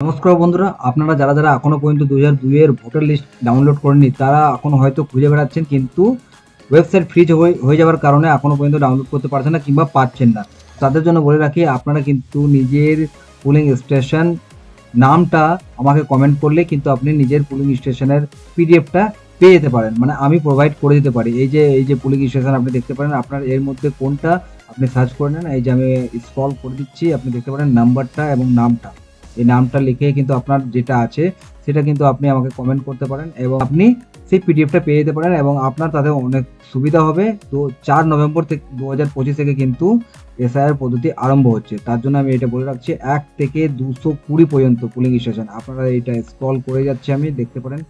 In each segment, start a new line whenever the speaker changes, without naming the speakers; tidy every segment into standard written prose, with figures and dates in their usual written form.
নমস্কার বন্ধুরা, আপনারা যারা যারা এখনো পর্যন্ত 2002 এর ভোটার লিস্ট ডাউনলোড করেননি তারা এখনো হয়তো খুঁজে বেড়াচ্ছেন, কিন্তু ওয়েবসাইট ফ্রিজ হয়ে যাওয়ার কারণে এখনো পর্যন্ত ডাউনলোড করতে পারছেন না কিংবা পাচ্ছেন না। তাদের জন্য বলে রাখি, আপনারা কিন্তু নিজের পুলিং স্টেশন নামটা আমাকে কমেন্ট করলে কিন্তু আপনি নিজের পুলিং স্টেশনের পিডিএফটা পেয়ে যেতে পারেন, মানে আমি প্রোভাইড করে দিতে পারি। এই যে পুলিং স্টেশন আপনি দেখতে পারেন, আপনার এর মধ্যে কোনটা আপনি সার্চ করে নেন। এই যে আমি স্ক্রল করে দিচ্ছি, আপনি দেখতে পারেন নাম্বারটা এবং নামটা। এই নামটা লিখে কিন্তু আপনার যেটা আছে সেটা কিন্তু আপনি আমাকে কমেন্ট করতে পারেন এবং আপনি সেই পিডিএফটা পেয়ে যেতে পারেন এবং আপনার তাতে অনেক সুবিধা হবে। তো 4 নভেম্বর থেকে 2025 থেকে কিন্তু এসআইআর পদ্ধতি আরম্ভ হচ্ছে। তার জন্য আমি এটা বলে রাখছি, 1 থেকে 220 পর্যন্ত পুলিং স্টেশন আপনারা এটা স্ক্রল করে যাচ্ছে, আমি দেখতে পারেন।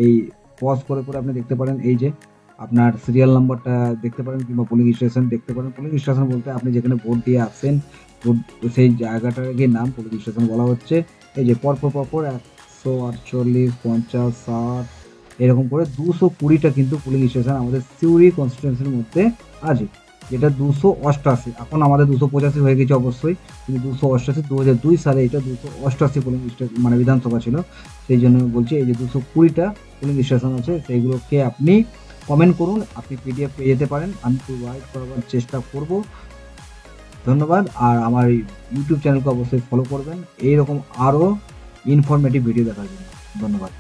এই পজ করে করে আপনি দেখতে পারেন, এই যে আপনার সিরিয়াল নাম্বারটা দেখতে পারেন কিংবা পুলিং স্টেশন দেখতে পারেন। পুলিং স্টেশন বলতে আপনি যেখানে ভোট দিয়ে আসছেন, সেই জায়গাটাকে নাম পুলিং স্টেশন বলা হচ্ছে। এই যে পরপর 148, 50, 60 এরকম করে 220টা কিন্তু পুলিং স্টেশন আমাদের সিউড়ি কনস্টিটিউয়েন্সির মধ্যে আছে, যেটা 288। এখন আমাদের 285 হয়ে গেছে অবশ্যই, কিন্তু 288 2002 সালে এটা 288 পুলিং স্টেশন মানে বিধানসভা ছিল। সেই জন্য বলছি, এই যে 220টা পুলিং স্টেশন আছে সেইগুলোকে আপনি কমেন্ট করুন, আপনি পিডিএফ পেয়ে যেতে পারেন। আমি প্রোভাইড করার চেষ্টা করব। ধন্যবাদ। আর আমার ইউটিউব চ্যানেলকে অবশ্যই ফলো করবেন এইরকম আরও ইনফরমেটিভ ভিডিও দেখার জন্য। ধন্যবাদ।